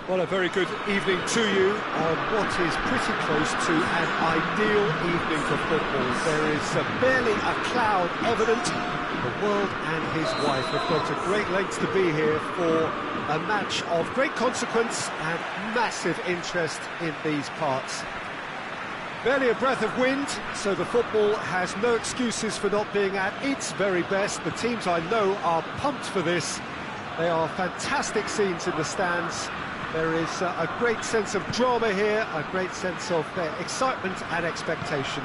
Well, a very good evening to you on what is pretty close to an ideal evening for football. There is barely a cloud evident. The world and his wife have gone to great lengths to be here for a match of great consequence and massive interest in these parts. Barely a breath of wind, so the football has no excuses for not being at its very best. The teams I know are pumped for this. They are fantastic scenes in the stands. There is a great sense of drama here, a great sense of excitement and expectation.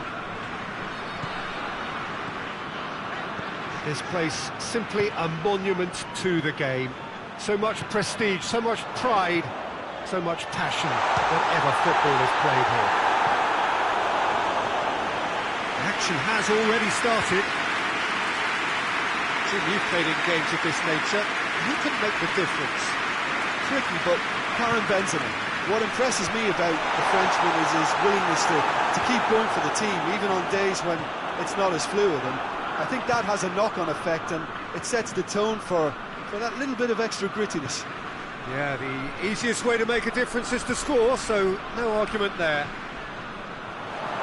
This place simply a monument to the game. So much prestige, so much pride, so much passion whenever football is played here. Action has already started. Jim, you've played in games of this nature. Who can make the difference? Tricky, but Karim Benzema. What impresses me about the Frenchman is his willingness to keep going for the team, even on days when it's not as fluid. And I think that has a knock-on effect, and it sets the tone for that little bit of extra grittiness. Yeah, the easiest way to make a difference is to score, so no argument there.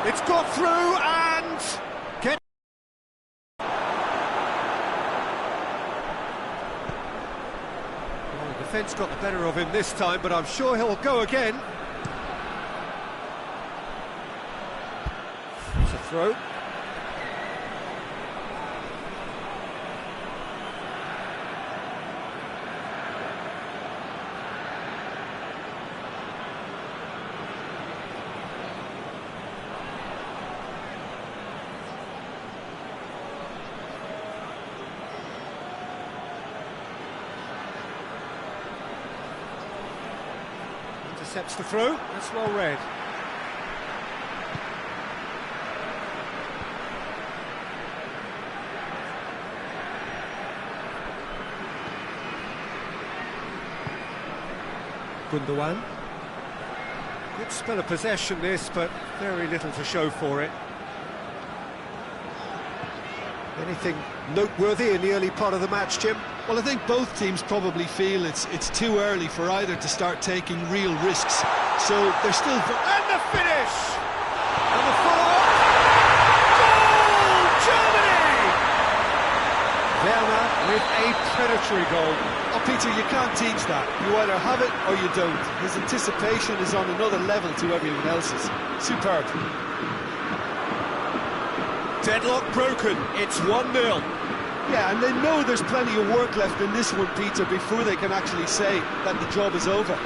It's got through and... Well, the defence got the better of him this time, but I'm sure he'll go again. It's a throw. Intercepts the throw, that's well read. Gundogan. Good spell of possession this, but very little to show for it. Anything noteworthy in the early part of the match, Jim? Well, I think both teams probably feel it's too early for either to start taking real risks. So they're still... And the finish! And the follow-up! Goal! Germany! Werner with a predatory goal. Oh, Peter, you can't teach that. You either have it or you don't. His anticipation is on another level to everyone else's. Superb. Deadlock broken. It's 1-0. Yeah, and they know there's plenty of work left in this one, Peter, before they can actually say that the job is over.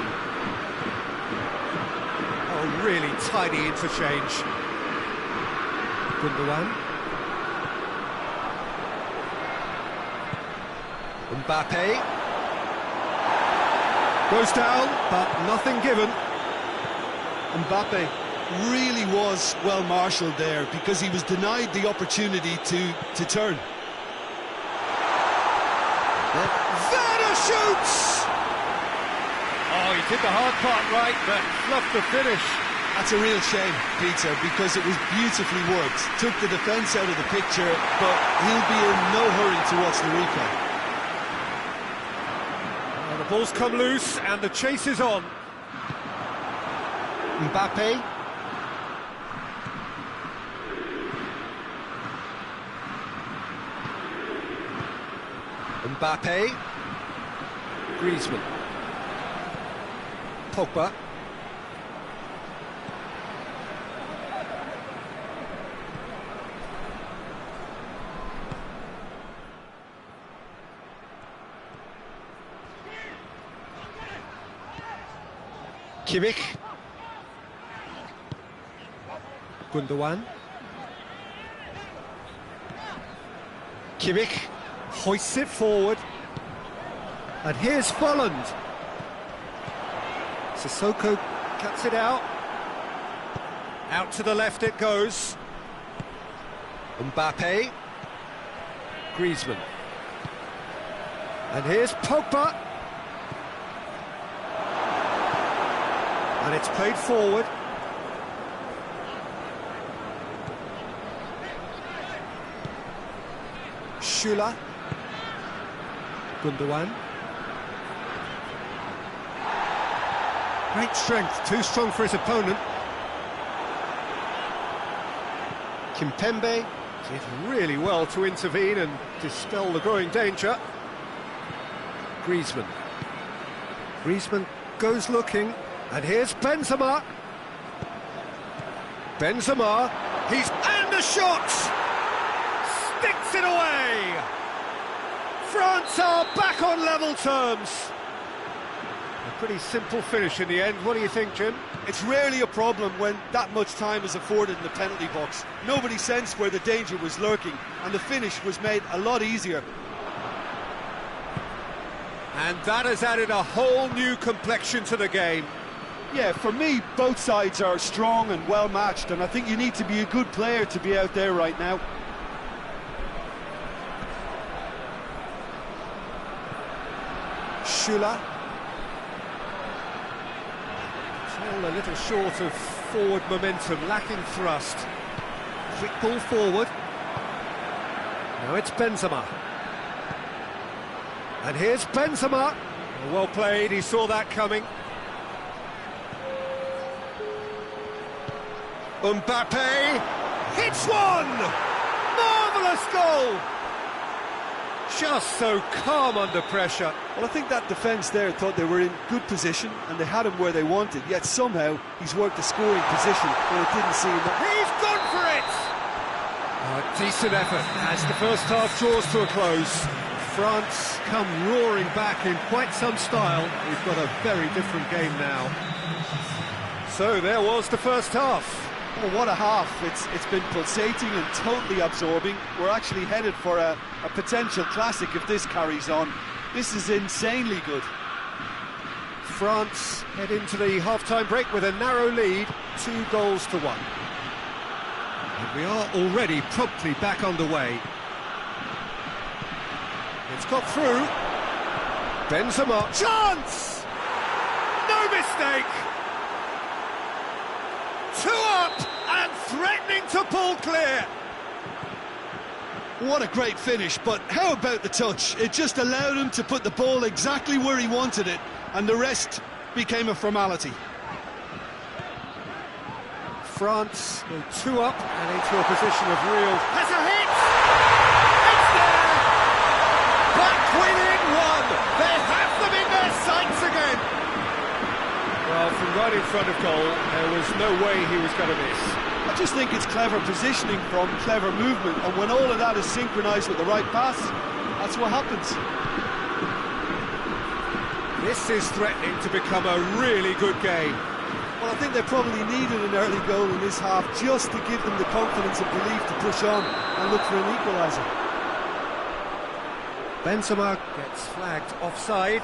Oh, really tiny interchange. Gundogan. Mbappe. Goes down, but nothing given. Mbappe really was well marshalled there because he was denied the opportunity to turn. Werner shoots! Oh, he did the hard part right, but fluffed the finish. That's a real shame, Peter, because it was beautifully worked. Took the defence out of the picture, but he'll be in no hurry to watch the replay. Well, the ball's come loose, and the chase is on. Mbappe. Mbappe, Griezmann, Pogba, Kimmich, Gundogan, Kimmich hoists it forward, and here's Folland. Sissoko cuts it out to the left it goes. Mbappe, Griezmann, and here's Pogba, and it's played forward. Schüller, Gundogan, Great strength, too strong for his opponent. Kimpembe did really well to intervene and dispel the growing danger. Griezmann. Griezmann goes looking, and here's Benzema. Benzema, and a shot! Sticks it away! France are back on level terms. A pretty simple finish in the end. What do you think, Jim? It's rarely a problem when that much time is afforded in the penalty box. Nobody sensed where the danger was lurking, and the finish was made a lot easier. And that has added a whole new complexion to the game. Yeah, for me, both sides are strong and well matched, and I think you need to be a good player to be out there right now. Schüller. All a little short of forward momentum, lacking thrust. Quick ball forward. Now it's Benzema. And here's Benzema. Well played, he saw that coming. Mbappe hits one! Marvellous goal! Just so calm under pressure. Well, I think that defence there thought they were in good position and they had him where they wanted, yet somehow he's worked a scoring position where it didn't seem that... He's gone for it! Decent effort as the first half draws to a close. France come roaring back in quite some style. We've got a very different game now. So there was the first half. Oh, what a half. It's been pulsating and totally absorbing. We're actually headed for a potential classic if this carries on. This is insanely good. France head into the half-time break with a narrow lead, 2-1. And we are already promptly back underway. It's got through. Benzema. Chance! No mistake! 2 up and threatening to pull clear. What a great finish, but how about the touch? It just allowed him to put the ball exactly where he wanted it, and the rest became a formality. France go 2 up and into a position of real... Has a hit! It's there! Back within 1! They have them in their sights again! Well, from right in front of goal, there was no way he was going to miss. I just think it's clever positioning from clever movement, and when all of that is synchronised with the right pass, that's what happens. This is threatening to become a really good game. Well, I think they probably needed an early goal in this half just to give them the confidence and belief to push on and look for an equaliser. Benzema gets flagged offside.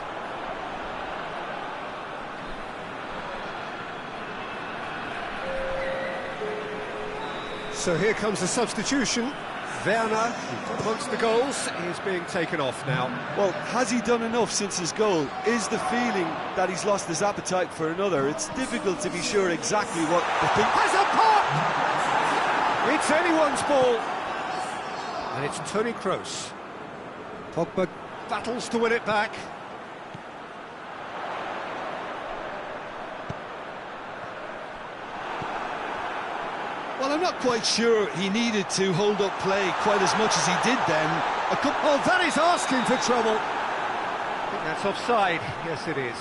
So here comes the substitution. Werner, who got amongst the goals, is being taken off now. Well, has he done enough since his goal? Is the feeling that he's lost his appetite for another? It's difficult to be sure exactly what the thing... Has a pop! It's anyone's ball. And it's Toni Kroos. Pogba battles to win it back. Well, I'm not quite sure he needed to hold up play quite as much as he did then. Oh, that is asking for trouble. I think that's offside. Yes, it is.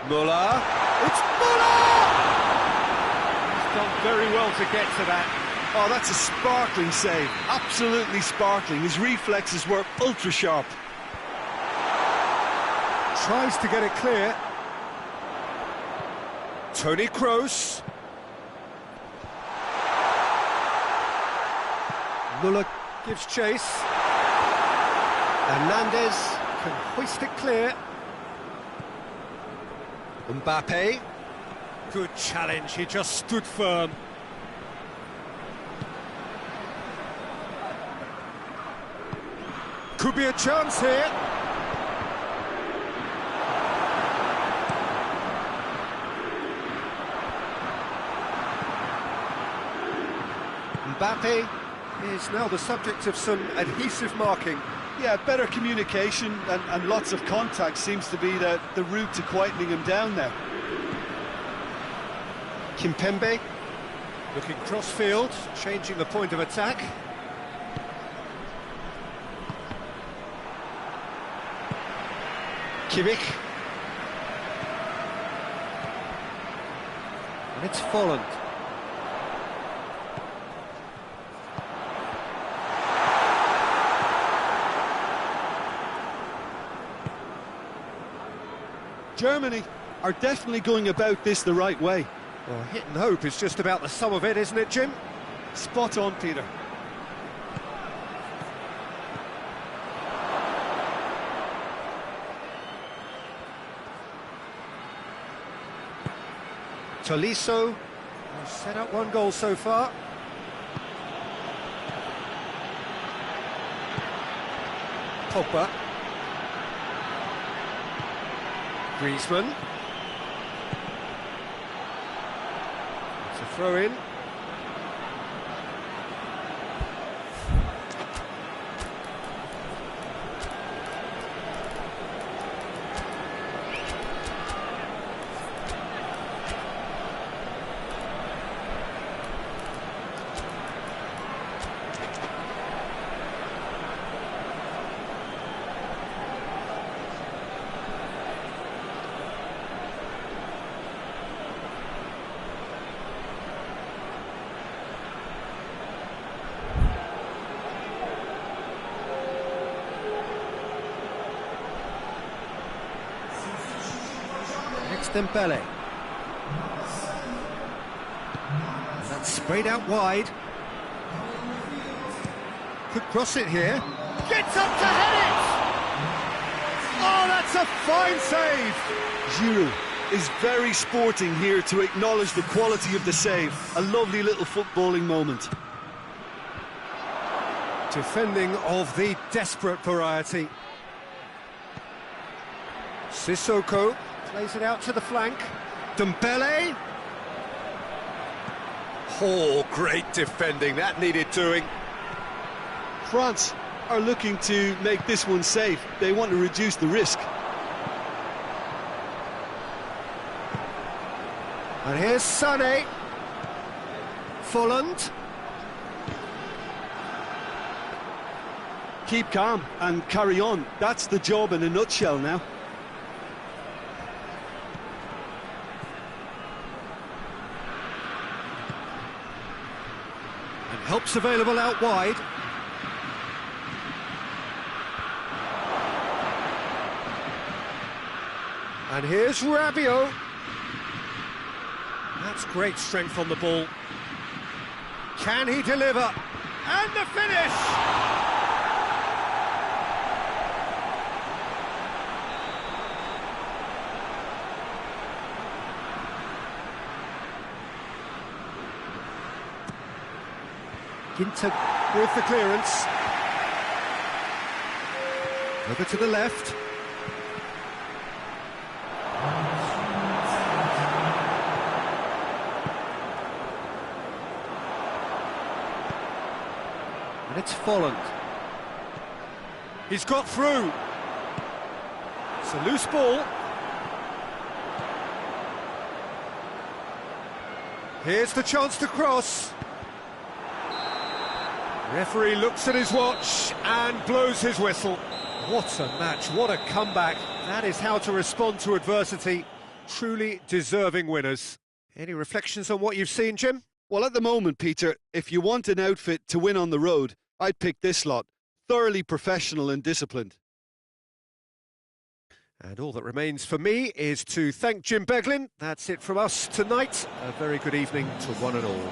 Müller. It's Müller! Done very well to get to that. Oh, that's a sparkling save. Absolutely sparkling. His reflexes were ultra sharp. Tries to get it clear. Toni Kroos. Müller gives chase. Hernandez can hoist it clear. Mbappe. Good challenge, he just stood firm. Could be a chance here. Mbappe is now the subject of some adhesive marking. Yeah, better communication and lots of contact seems to be the route to quietening him down now. Kimpembe looking cross-field, changing the point of attack. Kimmich. And it's Folland. Germany are definitely going about this the right way. Well, hit and hope is just about the sum of it, isn't it, Jim? Spot on, Peter. Tolisso has set up one goal so far. Pogba. Griezmann. It's a throw-in. Dembele. That's sprayed out wide. Could cross it here. Gets up to head it! Oh, that's a fine save! Giroud is very sporting here to acknowledge the quality of the save. A lovely little footballing moment. Defending of the desperate variety. Sissoko plays it out to the flank. Dembele. Oh, great defending. That needed doing. France are looking to make this one safe. They want to reduce the risk. And here's Sané. Folland. Keep calm and carry on. That's the job in a nutshell now. Help's available out wide. And here's Rabiot. That's great strength on the ball. Can he deliver? And the finish! Ginter with the clearance. Over to the left. And it's Folland. He's got through. It's a loose ball. Here's the chance to cross. Referee looks at his watch and blows his whistle. What a match, what a comeback. That is how to respond to adversity. Truly deserving winners. Any reflections on what you've seen, Jim? Well, at the moment, Peter, if you want an outfit to win on the road, I'd pick this lot. Thoroughly professional and disciplined. And all that remains for me is to thank Jim Beglin. That's it from us tonight. A very good evening to one and all.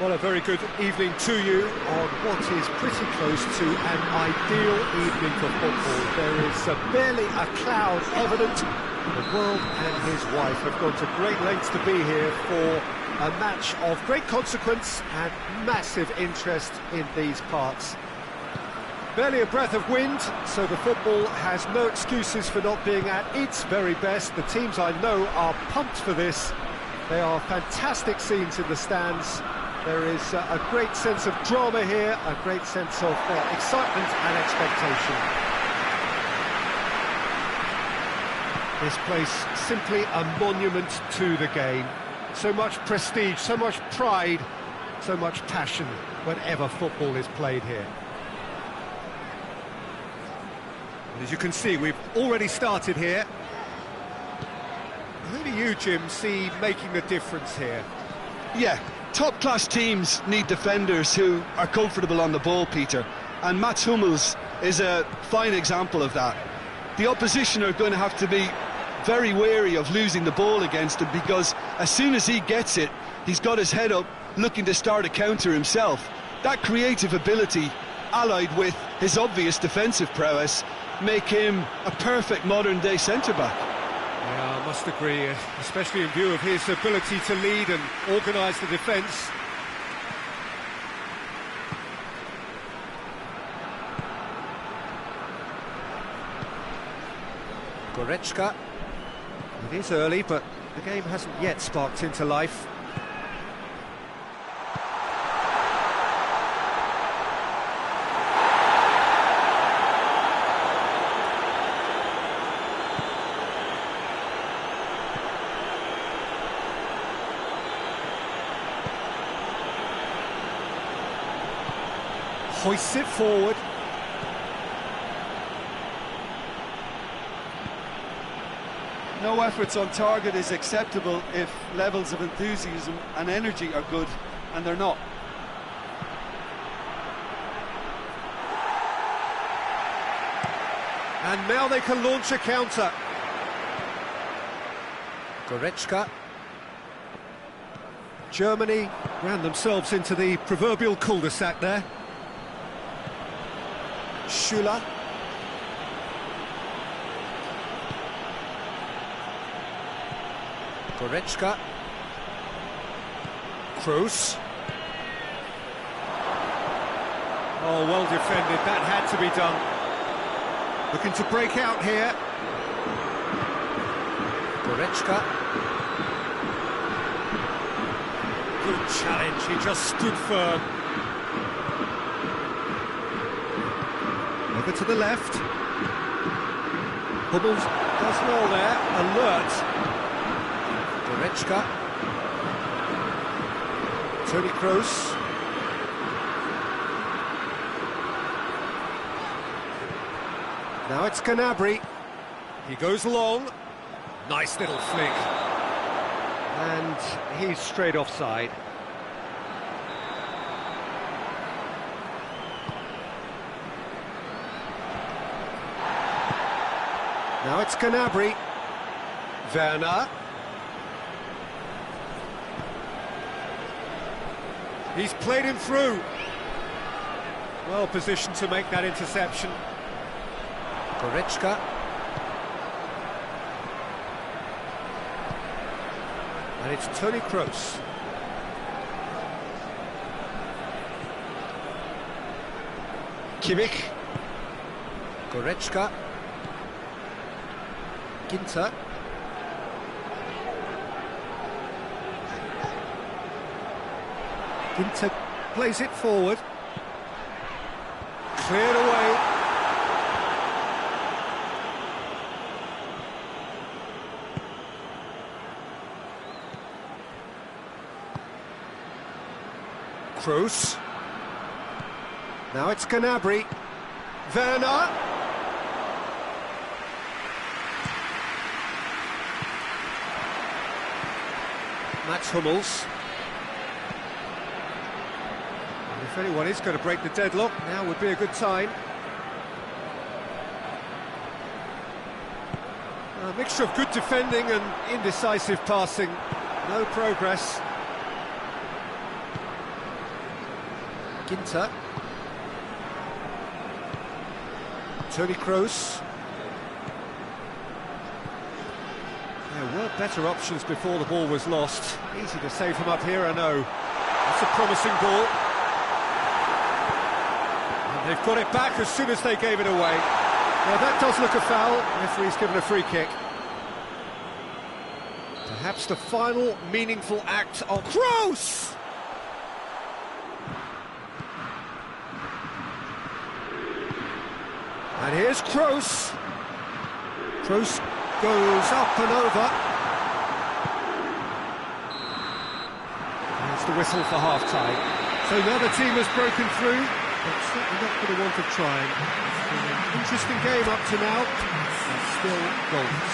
Well, a very good evening to you on what is pretty close to an ideal evening for football. There is barely a cloud evident. The world and his wife have gone to great lengths to be here for a match of great consequence and massive interest in these parts. Barely a breath of wind, so the football has no excuses for not being at its very best. The teams I know are pumped for this. They are fantastic scenes in the stands. There is a great sense of drama here, a great sense of excitement and expectation. This place simply a monument to the game. So much prestige, so much pride, so much passion whenever football is played here. And as you can see, we've already started here. Who do you, Jim, see making the difference here? Yeah, top-class teams need defenders who are comfortable on the ball, Peter. And Mats Hummels is a fine example of that. The opposition are going to have to be very wary of losing the ball against him, because as soon as he gets it, he's got his head up, looking to start a counter himself. That creative ability, allied with his obvious defensive prowess, make him a perfect modern-day centre-back. Yeah, I must agree, especially in view of his ability to lead and organise the defence. Goretzka. It is early, but the game hasn't yet sparked into life. Hoists it forward. No efforts on target is acceptable if levels of enthusiasm and energy are good, and they're not. And now they can launch a counter. Goretzka. Germany ran themselves into the proverbial cul-de-sac there. Schüller. Goretzka. Kroos. Oh, well defended, that had to be done. Looking to break out here. Goretzka. Good challenge, he just stood firm. Over to the left. Hummels does well there, alert. Goretzka. Toni Kroos. Now it's Gnabry. He goes long. Nice little flick. And he's straight offside. Now it's Gnabry. Werner. He's played him through. Well positioned to make that interception. Goretzka. And it's Toni Kroos. Kimmich. Goretzka. Ginter. Ginter plays it forward. Cleared away. Kroos. Now it's Gnabry. Werner. Mats Hummels. And if anyone is going to break the deadlock, now would be a good time. A mixture of good defending and indecisive passing. No progress. Ginter. Toni Kroos. There were better options before the ball was lost. Easy to save from up here, I know. That's a promising ball. And they've got it back as soon as they gave it away. Now that does look a foul. Referee's given a free kick. Perhaps the final meaningful act of Kroos! And here's Kroos. Kroos goes up and over. There's the whistle for half-time. So now the team has broken through, but certainly not for the want of trying. It's been an interesting game up to now, and still goals.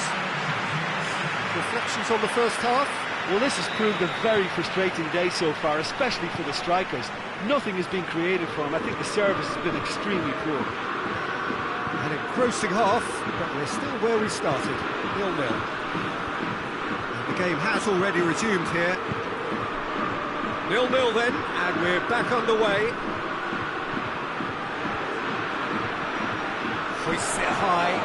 Reflections on the first half? Well, this has proved a very frustrating day so far, especially for the strikers. Nothing has been created for them. I think the service has been extremely poor. An engrossing half, but we're still where we started, 0-0. And the game has already resumed here. 0-0 then, and we're back underway. Hoists it high.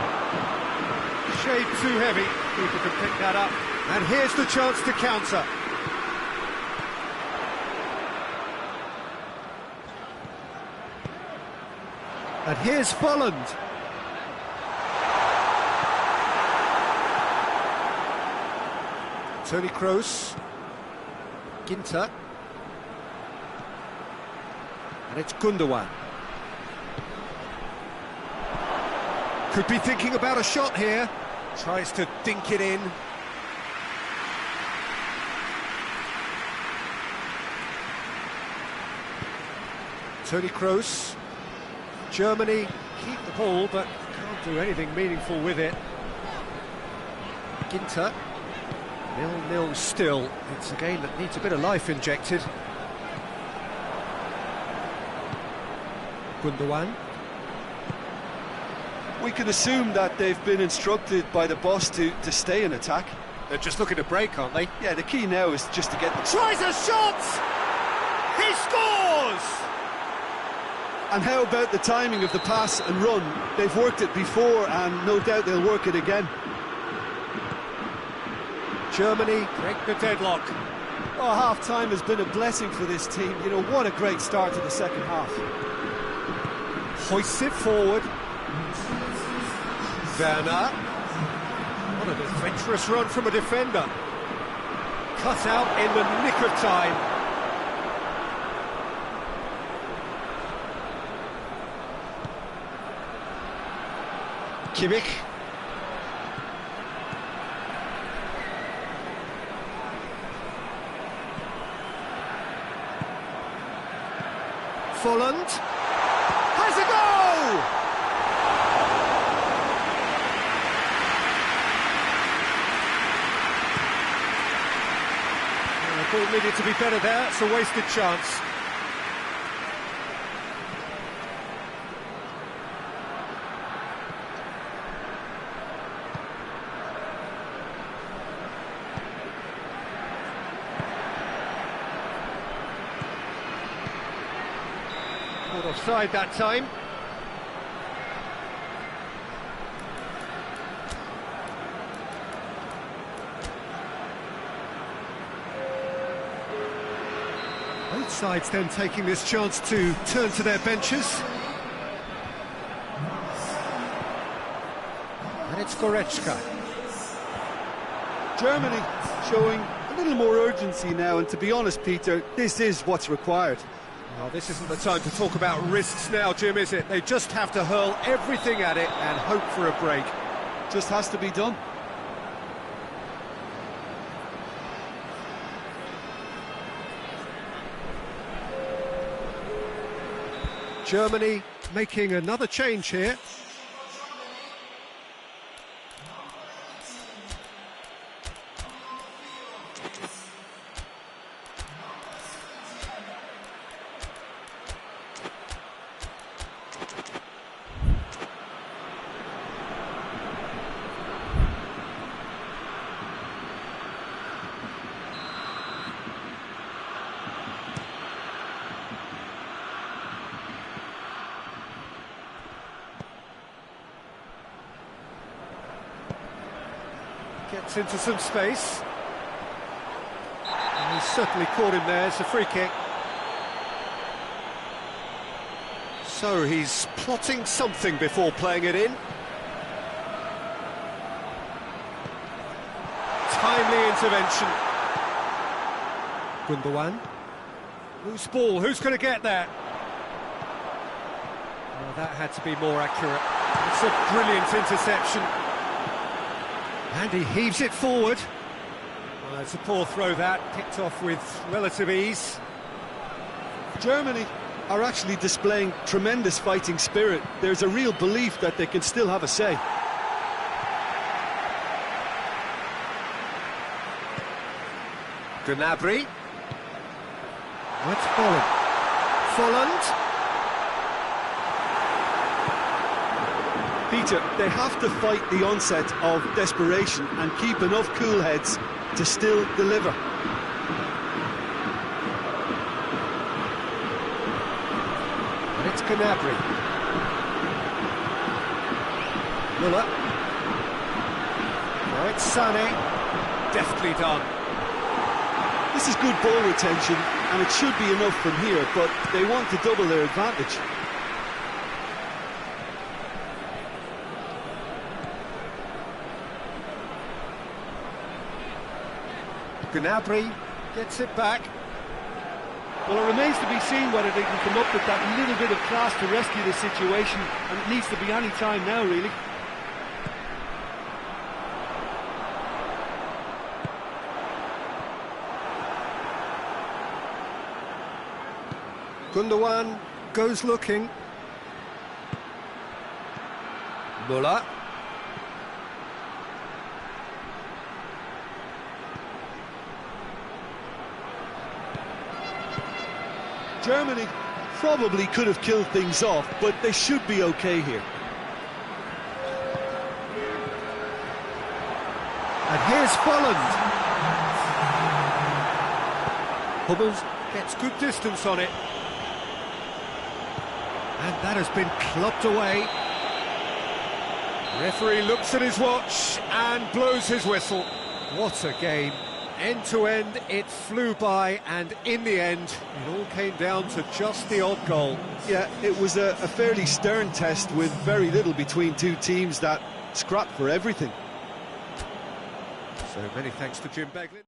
Shade too heavy, keeper can pick that up. And here's the chance to counter. And here's Folland. Toni Kroos. Ginter. And it's Gundogan. Could be thinking about a shot here. Tries to dink it in. Toni Kroos. Germany keep the ball, but can't do anything meaningful with it. Ginter. 0-0 still. It's a game that needs a bit of life injected. Gundogan. We can assume that they've been instructed by the boss to stay in attack. They're just looking to break, aren't they? Yeah, the key now is just to get the... Tries a shot! He scores! And how about the timing of the pass and run? They've worked it before, and no doubt they'll work it again. Germany break the deadlock. Oh, half-time has been a blessing for this team. You know, what a great start to the second half. Hoists it forward. Werner. What an adventurous run from a defender. Cut out in the nick of time. Kimmich. Folland has a goal! The ball needed to be better there, it's a wasted chance. Caught offside that time. Both sides then taking this chance to turn to their benches. And it's Goretzka. Germany showing a little more urgency now, and to be honest, Peter, this is what's required. Well, this isn't the time to talk about risks now, Jim, is it? They just have to hurl everything at it and hope for a break. Just has to be done. Germany making another change here. Gets into some space. And he's certainly caught him there. It's a free kick. So he's plotting something before playing it in. Timely intervention. Gundogan. Loose ball, who's going to get there? Well, that had to be more accurate. It's a brilliant interception. And he heaves it forward. Well, it's a poor throw that, picked off with relative ease. Germany are actually displaying tremendous fighting spirit. There's a real belief that they can still have a say. Gnabry. That's Holland. Folland. Peter, they have to fight the onset of desperation and keep enough cool heads to still deliver. And it's Gnabry. Muller. Oh, it's Sané. Deftly done. This is good ball retention, and it should be enough from here, but they want to double their advantage. Gnabry gets it back. Well, it remains to be seen whether they can come up with that little bit of class to rescue the situation, and it needs to be any time now, really. Gundogan goes looking. Muller. Germany probably could have killed things off, but they should be okay here. And here's Folland. Hummels gets good distance on it. And that has been clubbed away. Referee looks at his watch and blows his whistle. What a game. End to end, it flew by, and in the end, it all came down to just the odd goal. Yeah, it was a fairly stern test with very little between two teams that scrapped for everything. So many thanks to Jim Beglin.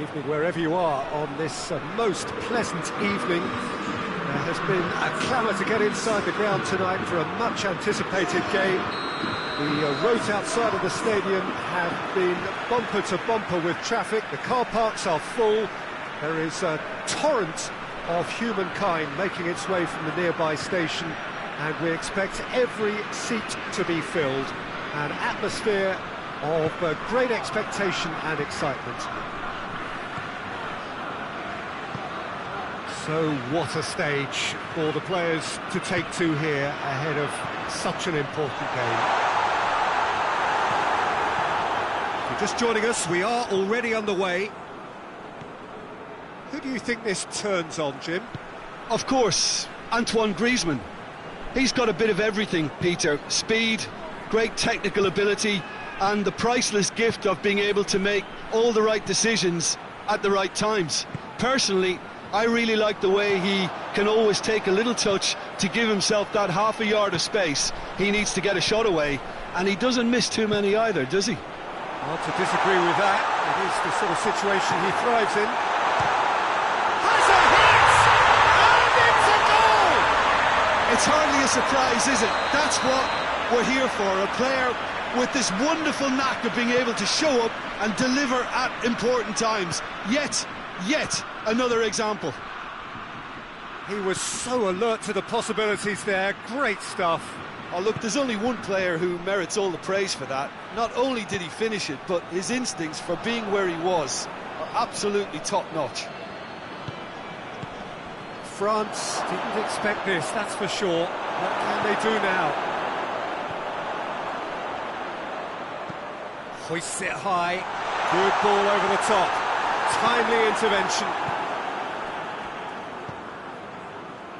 evening wherever you are on this most pleasant evening. There has been a clamour to get inside the ground tonight for a much anticipated game. The roads outside of the stadium have been bumper to bumper with traffic. The car parks are full. There is a torrent of humankind making its way from the nearby station, and we expect every seat to be filled. An atmosphere of great expectation and excitement. So what a stage for the players to take to here ahead of such an important game. If you're just joining us, we are already underway. Who do you think this turns on, Jim? Of course, Antoine Griezmann. He's got a bit of everything, Peter. Speed, great technical ability, and the priceless gift of being able to make all the right decisions at the right times. Personally, I really like the way he can always take a little touch to give himself that half a yard of space he needs to get a shot away, and he doesn't miss too many either, does he? Hard to disagree with that. It is the sort of situation he thrives in. Has a hit! And it's a goal! It's hardly a surprise, is it? That's what we're here for, a player with this wonderful knack of being able to show up and deliver at important times. Yet another example. He was so alert to the possibilities there. Great stuff. Oh look, there's only one player who merits all the praise for that. Not only did he finish it, but his instincts for being where he was are absolutely top-notch. France didn't expect this, that's for sure. What can they do now? Hoists it high. Good ball over the top. Timely intervention.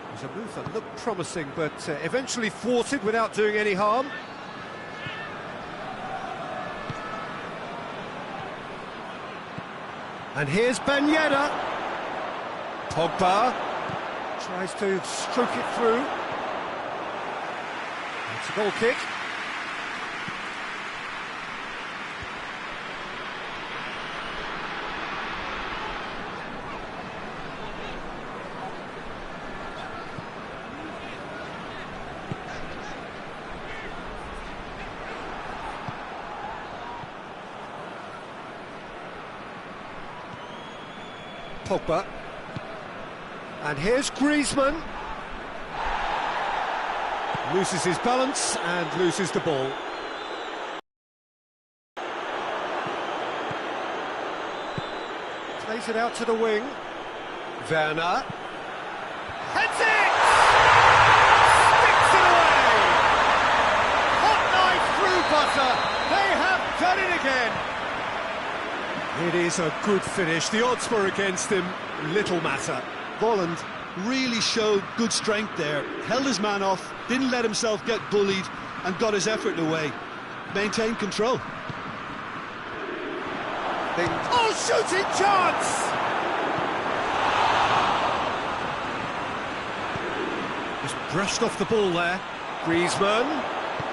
It was a move that looked promising, but eventually thwarted without doing any harm. And here's Ben Yedder. Pogba tries to stroke it through. It's a goal kick. Pogba, and here's Griezmann, loses his balance and loses the ball. Plays it out to the wing. Werner heads it! Sticks it away! Hot knife through butter. They have done it again. It is a good finish. The odds were against him. Little matter. Volland really showed good strength there. Held his man off, didn't let himself get bullied, and got his effort away. Maintained control. Oh, shooting chance! Just brushed off the ball there. Griezmann.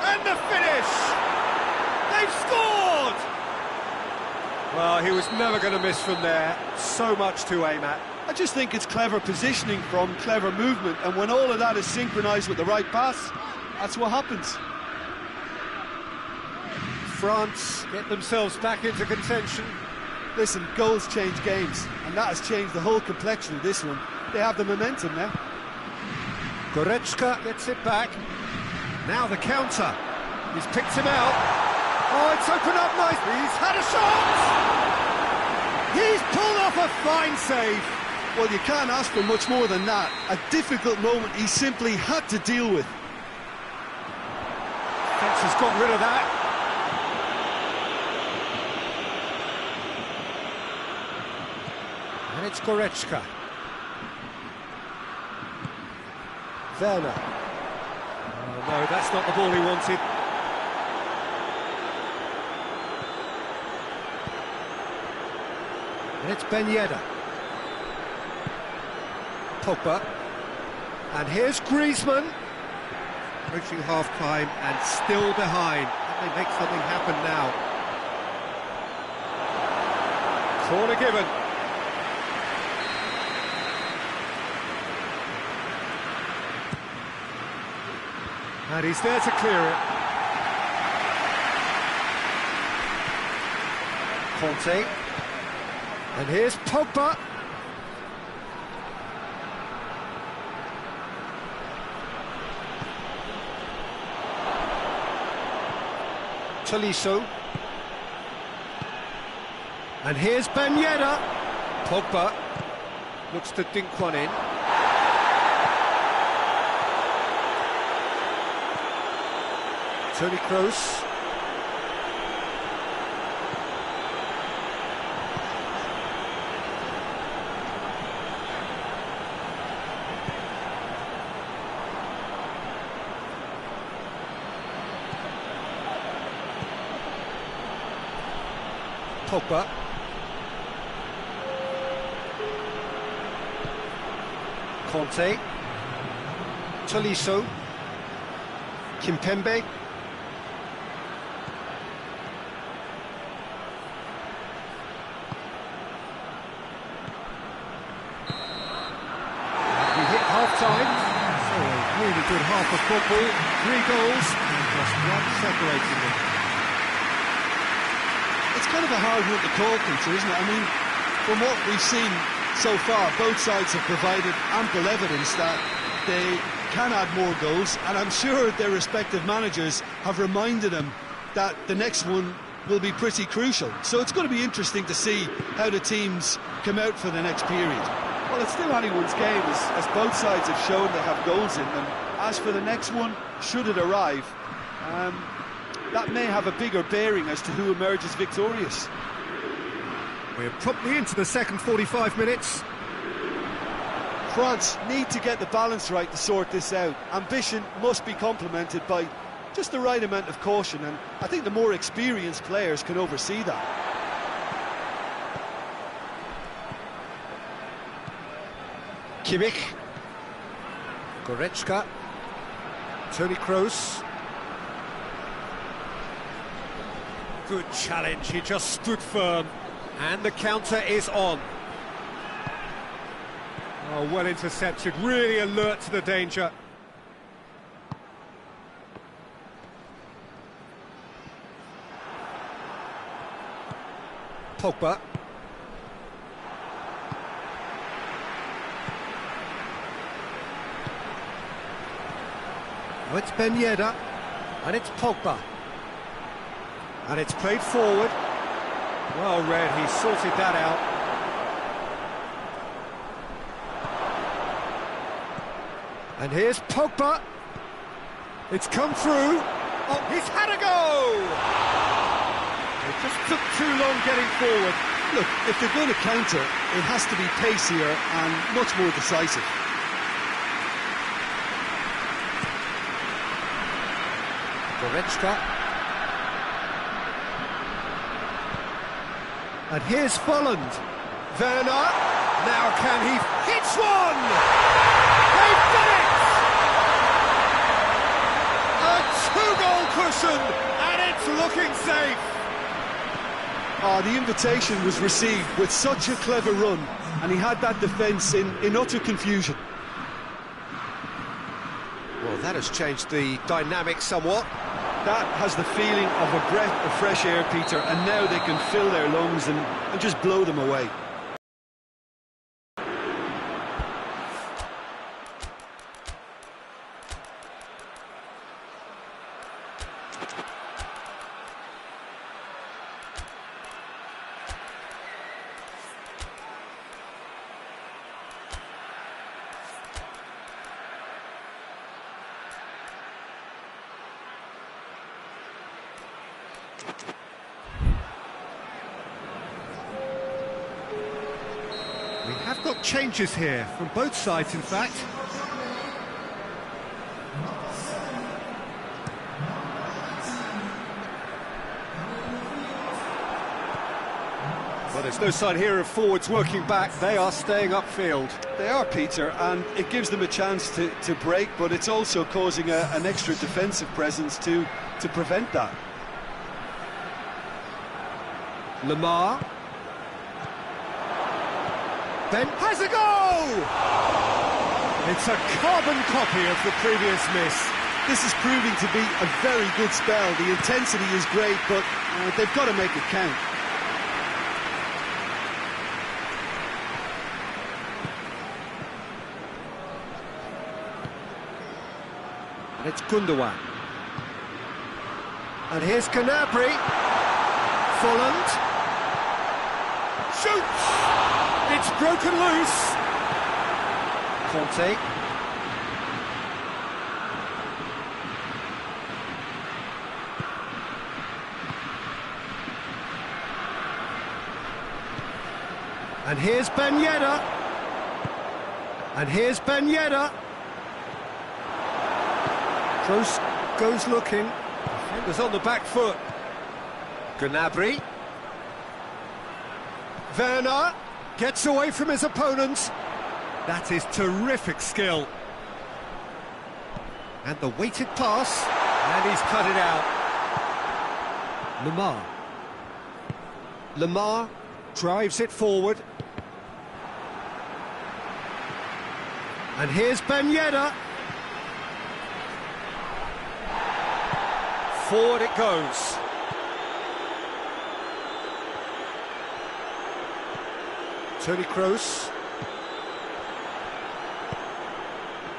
And the finish! They've scored! Well, he was never going to miss from there. So much to aim at. I just think it's clever positioning from clever movement, and when all of that is synchronised with the right pass, that's what happens. France get themselves back into contention. Listen, goals change games, and that has changed the whole complexion of this one. They have the momentum now. Goretzka gets it back. Now the counter. He's picked him out. Oh, it's opened up nicely. He's had a shot! He's pulled off a fine save. Well, you can't ask for much more than that. A difficult moment he simply had to deal with. Defence has got rid of that. And it's Goretzka. Werner. Oh, no, that's not the ball he wanted. And it's Ben Yedder. Pogba. And here's Griezmann. Approaching half-time and still behind. Can they make something happen now? Corner given. And he's there to clear it. Conte. And here's Pogba. Tolisso. And here's Ben Yedder. Pogba looks to dink one in. Toni Kroos. Pogba. Conte. Tolisso. Kimpembe. We hit half-time. So a really good half of football. 3 goals and just one separating them. It's kind of a hard one to call, Peter, isn't it? I mean, from what we've seen so far, both sides have provided ample evidence that they can add more goals, and I'm sure their respective managers have reminded them that the next one will be pretty crucial. So it's going to be interesting to see how the teams come out for the next period. Well, it's still anyone's game, as both sides have shown they have goals in them. As for the next one, should it arrive, that may have a bigger bearing as to who emerges victorious. We're promptly into the second 45 minutes. France need to get the balance right to sort this out. Ambition must be complemented by just the right amount of caution, and I think the more experienced players can oversee that. Kimmich. Goretzka. Toni Kroos. Good challenge, he just stood firm. And the counter is on. Oh, well intercepted, really alert to the danger. Pogba. Oh, it's Ben Yedder. And it's Pogba. And it's played forward. Well read, he sorted that out. And here's Pogba. It's come through. Oh, he's had a go! It just took too long getting forward. Look, if they're going to counter, it has to be pacier and much more decisive. Goretzka. And here's Folland. Werner. Now can he... Hits one! They've done it! A 2-goal cushion, and it's looking safe. The invitation was received with such a clever run, and he had that defence in utter confusion. Well, that has changed the dynamic somewhat. That has the feeling of a breath of fresh air, Peter, and now they can fill their lungs and just blow them away. We have got changes here, from both sides in fact. Well, there's no sign here of forwards working back, they are staying upfield. They are, Peter, and it gives them a chance to break, but it's also causing an extra defensive presence to prevent that. Lamar. Ben has a goal! It's a carbon copy of the previous miss. This is proving to be a very good spell. The intensity is great, but they've got to make it count. And it's Gundogan. And here's Gnabry. Folland. Shoots! It's broken loose. Conte. And here's Ben Yedder. And here's Ben Yedder. Kroos goes looking. Defender's on the back foot. Gnabry. Werner gets away from his opponents. That is terrific skill. And the weighted pass. And he's cut it out. Lemar. Lemar drives it forward. And here's Ben Yedder. Forward it goes. Toni Kroos.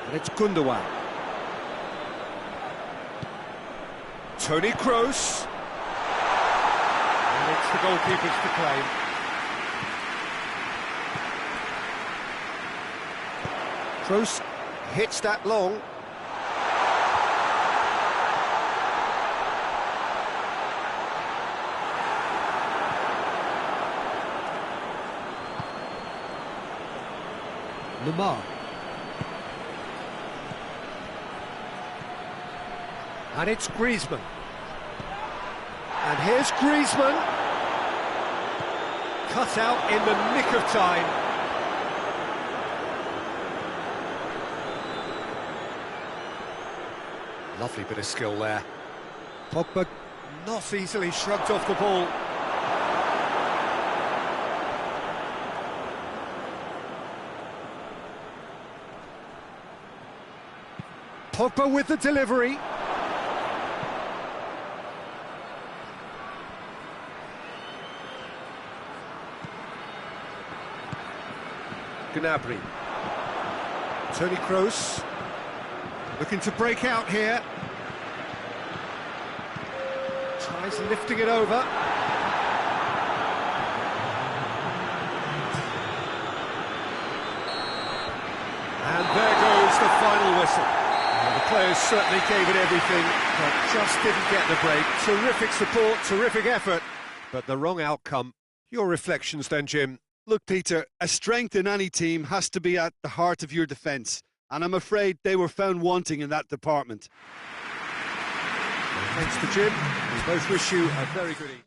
And it's Gundogan. Toni Kroos. And it's the goalkeeper's to claim. Kroos hits that long. Lemar. And it's Griezmann. And here's Griezmann. Cut out in the nick of time. Lovely bit of skill there. Pogba not easily shrugged off the ball. Pogba with the delivery. Gnabry. Toni Kroos. Looking to break out here. Tries lifting it over. And there goes the final whistle. Well, the players certainly gave it everything, but just didn't get the break. Terrific support, terrific effort, but the wrong outcome. Your reflections then, Jim? Look, Peter, a strength in any team has to be at the heart of your defence, and I'm afraid they were found wanting in that department. Well, thanks to Jim. We both wish you a very good evening.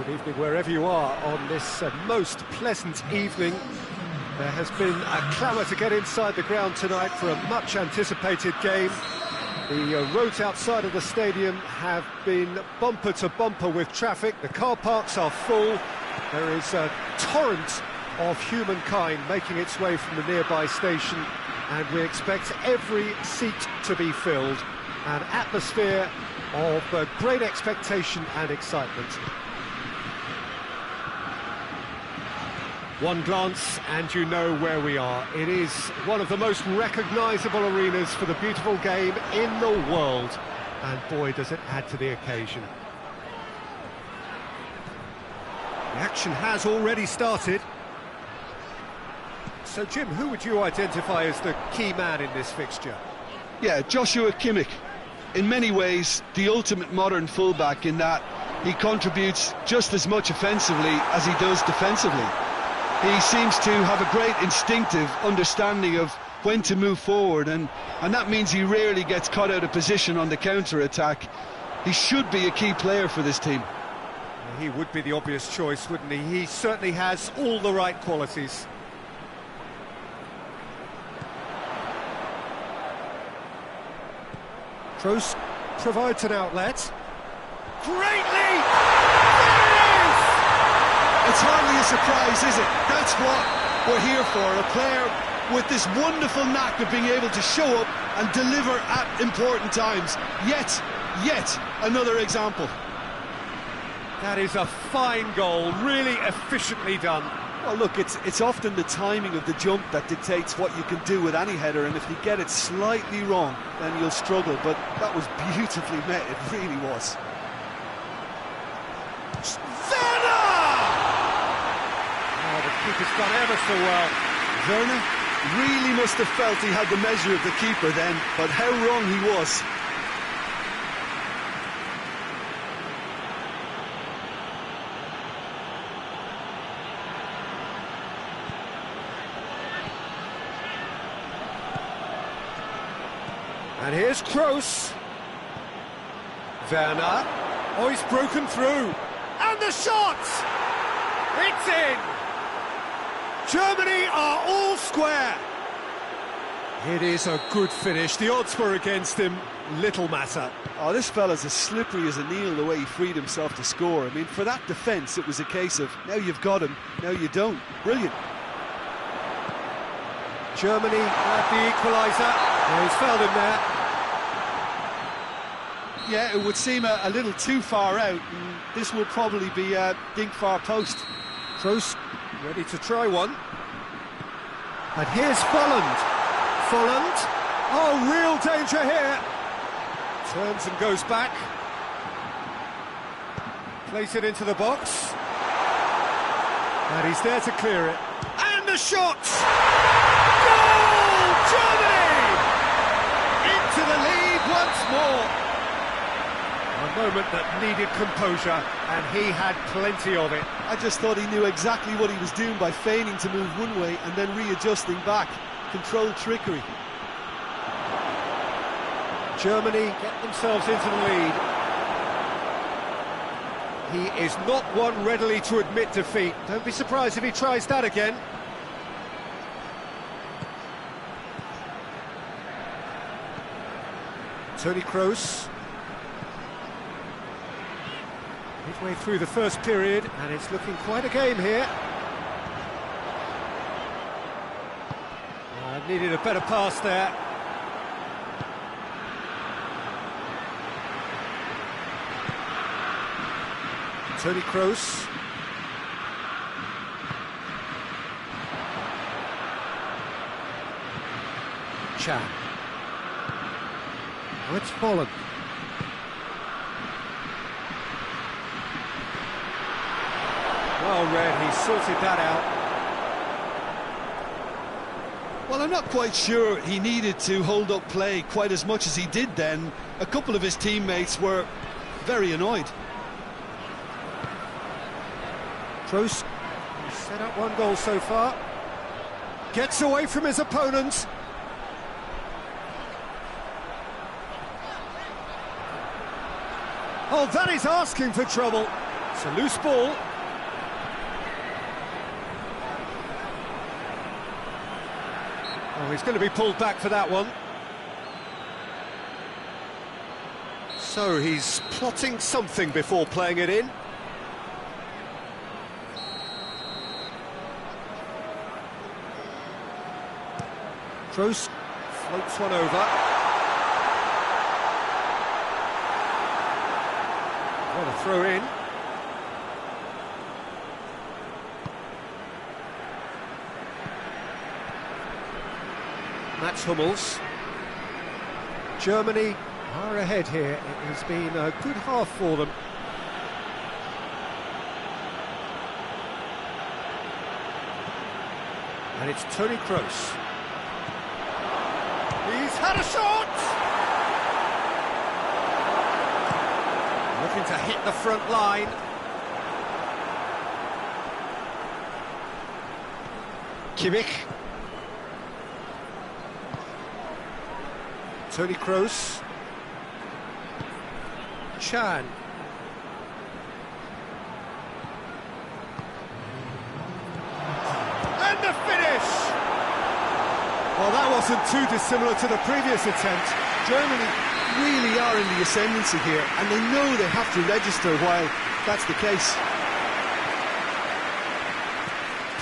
Good evening wherever you are on this most pleasant evening. There has been a clamour to get inside the ground tonight for a much anticipated game. The roads outside of the stadium have been bumper to bumper with traffic. The car parks are full. There is a torrent of humankind making its way from the nearby station, and we expect every seat to be filled. An atmosphere of great expectation and excitement. One glance and you know where we are. It is one of the most recognisable arenas for the beautiful game in the world. And boy, does it add to the occasion. The action has already started. So, Jim, who would you identify as the key man in this fixture? Yeah, Joshua Kimmich. In many ways, the ultimate modern fullback in that he contributes just as much offensively as he does defensively. He seems to have a great instinctive understanding of when to move forward, and that means he rarely gets caught out of position on the counter-attack. He should be a key player for this team. He would be the obvious choice, wouldn't he? He certainly has all the right qualities. Kroos provides an outlet. Great leap! It's hardly a surprise, is it? That's what we're here for, a player with this wonderful knack of being able to show up and deliver at important times. Yet another example. That is a fine goal, really efficiently done. Well, look, it's often the timing of the jump that dictates what you can do with any header, and if you get it slightly wrong, then you'll struggle, but that was beautifully met, it really was. Keeper's done ever so well. Werner really must have felt he had the measure of the keeper then, but how wrong he was. And here's Kroos. Werner. Oh, he's broken through. And the shot! It's in! Germany are all square. It is a good finish. The odds were against him. Little matter. Oh, this fella's as slippery as an eel the way he freed himself to score. I mean, for that defence, it was a case of now you've got him, now you don't. Brilliant. Germany had the equaliser. Oh, he's fouled him there. Yeah, it would seem a little too far out, and this will probably be a dink far post. Kroos ready to try one. And here's Folland. Folland. Oh, real danger here. Turns and goes back. Plays it into the box. And he's there to clear it. And the shot! Goal! Germany! Into the lead once more. A moment that needed composure, and he had plenty of it. I just thought he knew exactly what he was doing by feigning to move one way and then readjusting back. Controlled trickery. Germany get themselves into the lead. He is not one readily to admit defeat. Don't be surprised if he tries that again. Toni Kroos. Midway through the first period, and it's looking quite a game here. Needed a better pass there. Toni Kroos. Chan. Oh, it's Folland. Well read, he sorted that out. Well, I'm not quite sure he needed to hold up play quite as much as he did then. A couple of his teammates were very annoyed. Kroos set up one goal so far. Gets away from his opponent. Oh, that is asking for trouble. It's a loose ball. Oh, he's going to be pulled back for that one. So he's plotting something before playing it in. Kroos floats one over. What a throw in. Mats Hummels. Germany are ahead here. It has been a good half for them. And it's Toni Kroos. He's had a shot! Looking to hit the front line. Kimmich. Toni Kroos. Can. And the finish! Well, that wasn't too dissimilar to the previous attempt. Germany really are in the ascendancy here, and they know they have to register while that's the case.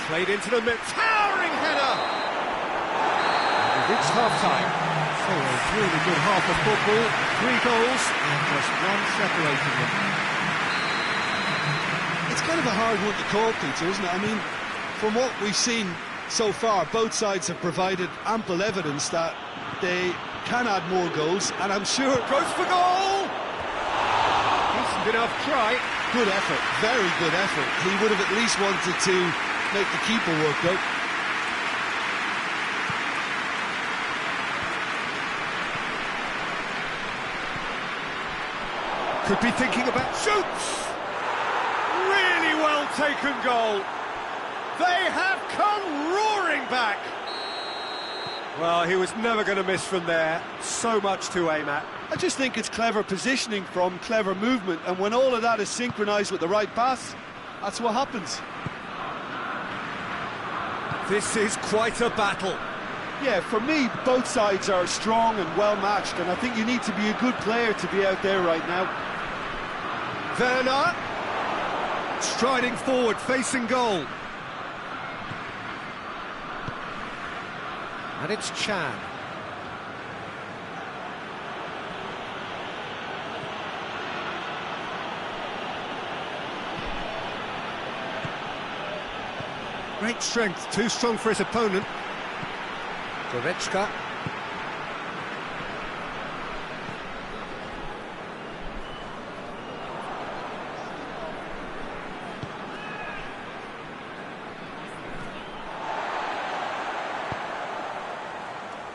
Played into the mid, towering header! And we've reached half-time. So a really good half of football, 3 goals and just one separating them. It's kind of a hard one to call, Peter, isn't it? I mean, from what we've seen so far, both sides have provided ample evidence that they can add more goals, and I'm sure... Goes for goal! Decent enough try. Good effort, very good effort. He would have at least wanted to make the keeper work, though. Could be thinking about... Shoots! Really well taken goal. They have come roaring back. Well, he was never going to miss from there. So much to aim at. I just think it's clever positioning from clever movement, and when all of that is synchronised with the right pass, that's what happens. This is quite a battle. Yeah, for me, both sides are strong and well-matched, and I think you need to be a good player to be out there right now. Werner, striding forward, facing goal. And it's Can. Great strength, too strong for his opponent. Goretzka.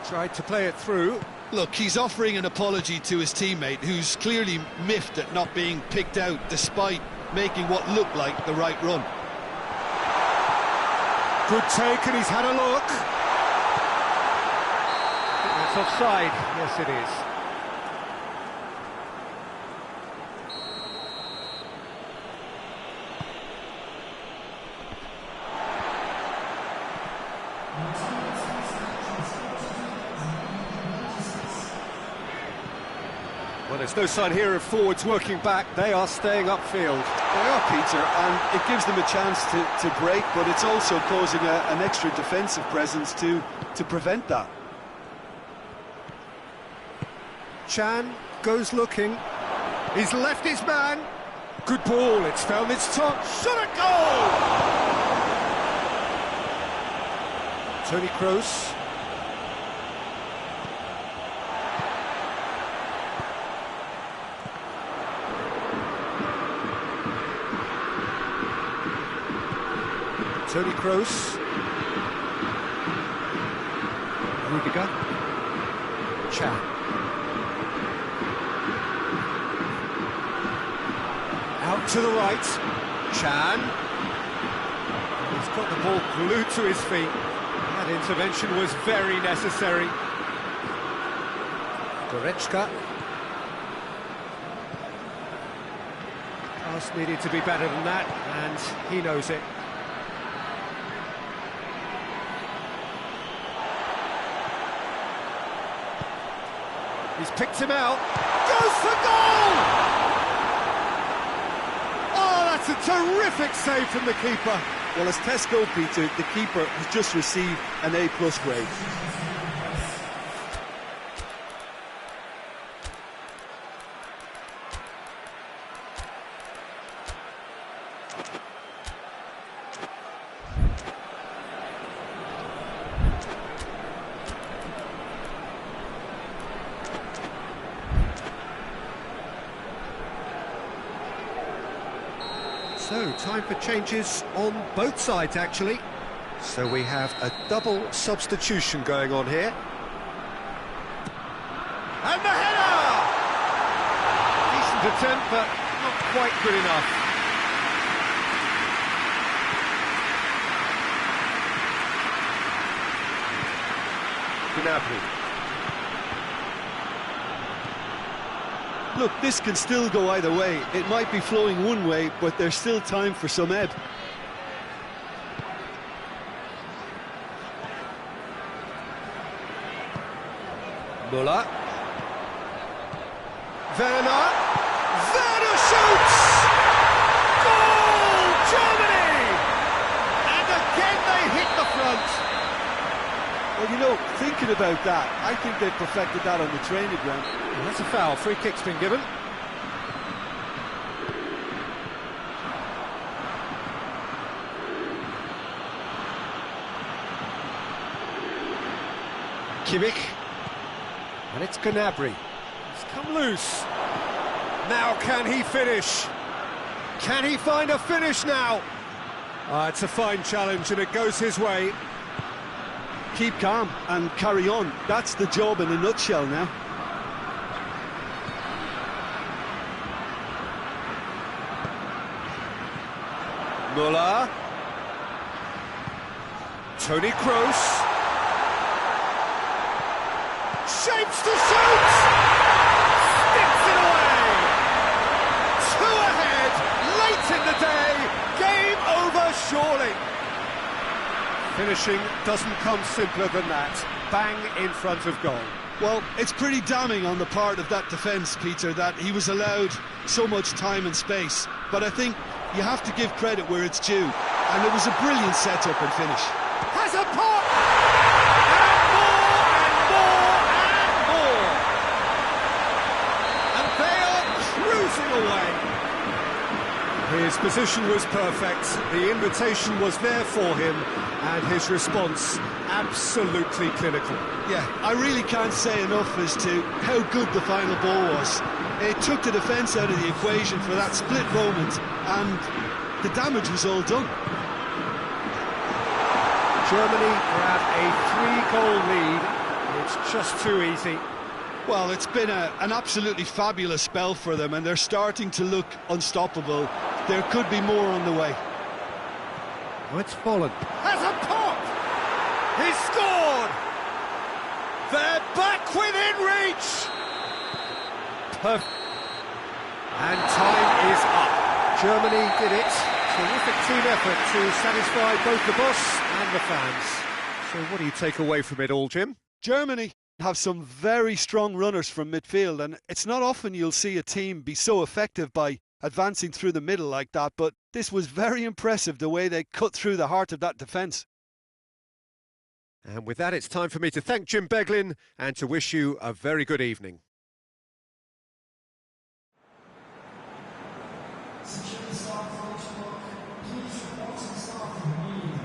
Tried to play it through. Look, he's offering an apology to his teammate, who's clearly miffed at not being picked out despite making what looked like the right run. Good take, and he's had a look. That's offside. Yes, it is. Well, there's no sign here of forwards working back. They are staying upfield. They are, Peter, and it gives them a chance to break, but it's also causing an extra defensive presence to prevent that. Can goes looking. He's left his man. Good ball, it's found its top. Shot at goal! Toni Kroos. Toni Kroos. Rudiger. Can. Out to the right. Can. He's got the ball glued to his feet. That intervention was very necessary. Goretzka. Just needed to be better than that, and he knows it. He's picked him out. Goes for goal! Oh, that's a terrific save from the keeper. Well, as tests go, Peter, the keeper has just received an A+ grade. So, time for changes on both sides, actually. So we have a double substitution going on here. And the header! Decent attempt, but not quite good enough. Gnabry. Look, this can still go either way. It might be flowing one way, but there's still time for some ebb. Müller. Werner. Werner shoots! Goal! Germany! And again they hit the front. Well, you know, thinking about that, I think they've perfected that on the training ground. Well, that's a foul. Free kick's been given. Kimmich. And it's Gnabry. He's come loose. Now can he finish? Can he find a finish now? It's a fine challenge and it goes his way. Keep calm and carry on. That's the job in a nutshell now. Müller. Toni Kroos. Shapes to shoot! Sticks it away! Two ahead, late in the day, game over surely. Finishing doesn't come simpler than that. Bang in front of goal. Well, it's pretty damning on the part of that defence, Peter, that he was allowed so much time and space. But I think you have to give credit where it's due. And it was a brilliant setup and finish. Has a pot! And more, and more, and more! And they are cruising away. His position was perfect, the invitation was there for him, and his response absolutely clinical. Yeah, I really can't say enough as to how good the final ball was. It took the defence out of the equation for that split moment, and the damage was all done. Germany grab a 3-goal lead. It's just too easy. Well, it's been an absolutely fabulous spell for them, and they're starting to look unstoppable. There could be more on the way. Oh, it's fallen. Has a pop! He's scored! They're back within reach! Perfect. And time is up. Germany did it. Terrific team effort to satisfy both the boss and the fans. So what do you take away from it all, Jim? Germany have some very strong runners from midfield, and it's not often you'll see a team be so effective by advancing through the middle like that, but this was very impressive, the way they cut through the heart of that defence. And with that, it's time for me to thank Jim Beglin and to wish you a very good evening. Security staff approach work. Please report to the staff immediately.